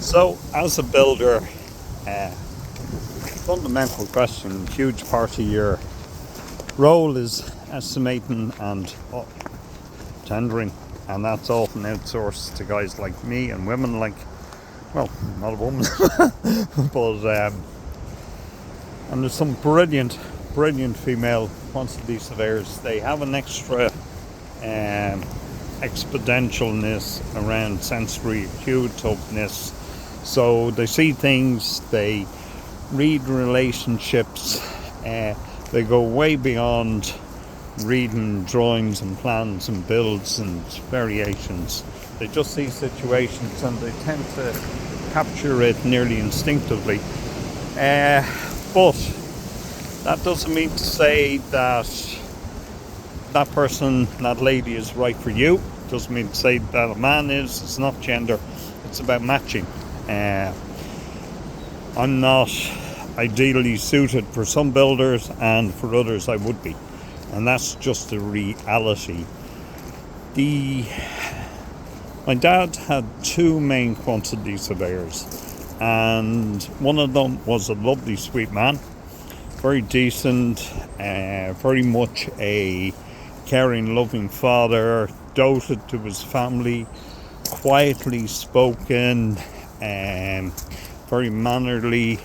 So, as a builder, uh, fundamental question, huge part of your role is estimating and tendering, and that's often outsourced to guys like me and women like, well, not a woman, but and there's some brilliant female quantity surveyors. They have an extra exponentialness around sensory acuteness. So they see things, they read relationships, they go way beyond reading drawings and plans and builds and variations. They just see situations and they tend to capture it nearly instinctively. But that doesn't mean to say that that person, that lady is right for you. It doesn't mean to say that a man is. It's not gender. It's about matching. I'm not ideally suited for some builders, and for others I would be. And that's just the reality. My dad had two main quantity surveyors, and one of them was a lovely, sweet man, very decent, very much a caring, loving father, doted to his family, quietly spoken, very mannerly,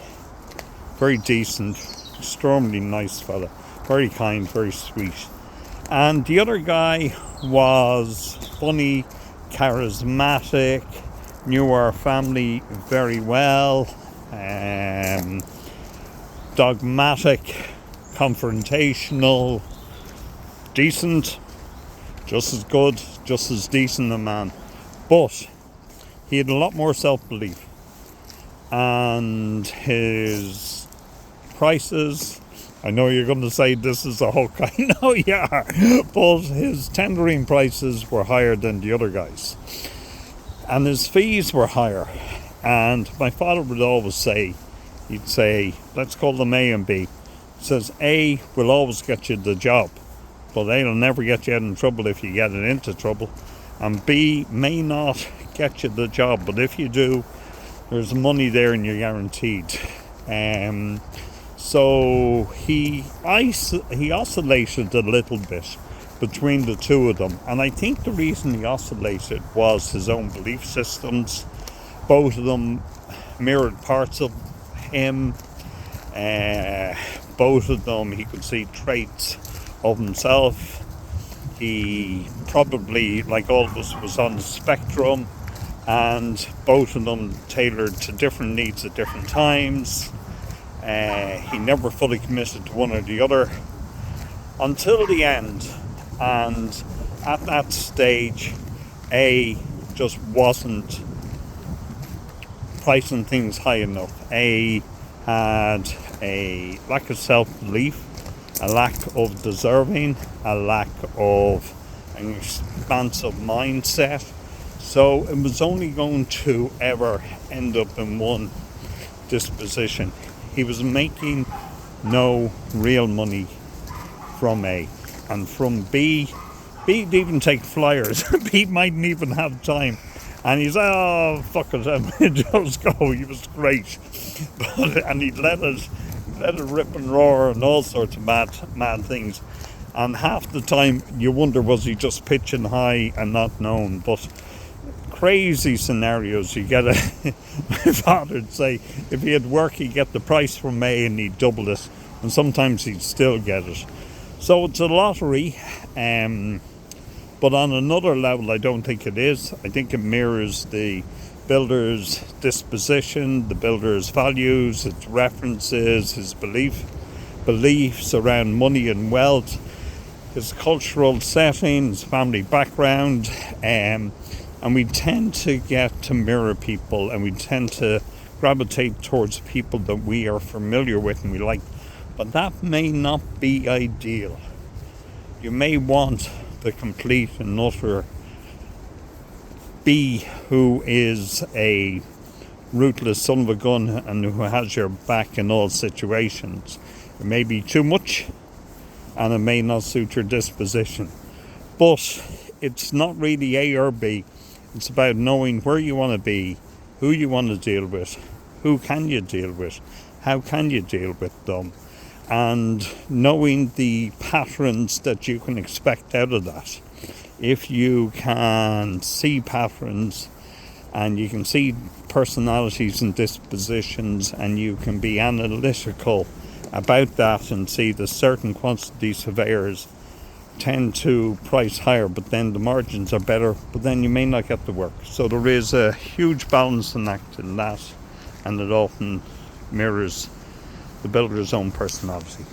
very decent, extremely nice fella, very kind, very sweet. And the other guy was funny, charismatic, knew our family very well, dogmatic, confrontational, decent, just as good, just as decent a man. But he had a lot more self-belief, and his prices, I know you're going to say this is a hook, I know you are, but his tendering prices were higher than the other guys, and his fees were higher. And my father would always say, he'd say, let's call them A and B. He says, A will always get you the job, but A will never get you in trouble if you get it into trouble. And B may not get you the job, but if you do, there's money there and you're guaranteed. So he oscillated a little bit between the two of them. And I think the reason he oscillated was his own belief systems. Both of them mirrored parts of him. Both of them, he could see traits of himself. He probably, like all of us, was on the spectrum, and both of them tailored to different needs at different times. He never fully committed to one or the other until the end. And at that stage, A just wasn't pricing things high enough. A had a lack of self-belief, a lack of deserving, a lack of an expansive mindset. So it was only going to ever end up in one disposition. He was making no real money from A. And from B, B'd even take flyers. B mightn't even have time. And he's, oh, fuck it, just go. He was great. And he'd let it rip and roar and all sorts of mad things. And half the time you wonder, was he just pitching high and not known? But crazy scenarios. You get my father'd say, if he had work, he'd get the price from A and he'd double it. And sometimes he'd still get it. So it's a lottery. But on another level, I don't think it is. I think it mirrors the builder's disposition, the builder's values, its references, his beliefs around money and wealth, his cultural setting, his family background, and we tend to get to mirror people, and we tend to gravitate towards people that we are familiar with and we like. But that may not be ideal. You may want the complete and utter B, who is a ruthless son of a gun and who has your back in all situations. It may be too much and it may not suit your disposition. But it's not really A or B. It's about knowing where you want to be who you want to deal with, who can you deal with, how can you deal with them, and knowing the patterns that you can expect out of that. If you can see patterns and you can see personalities and dispositions, and you can be analytical about that and see that certain quantity surveyors tend to price higher, but then the margins are better, but then you may not get the work. So there is a huge balancing act in that, and it often mirrors the builder's own personality.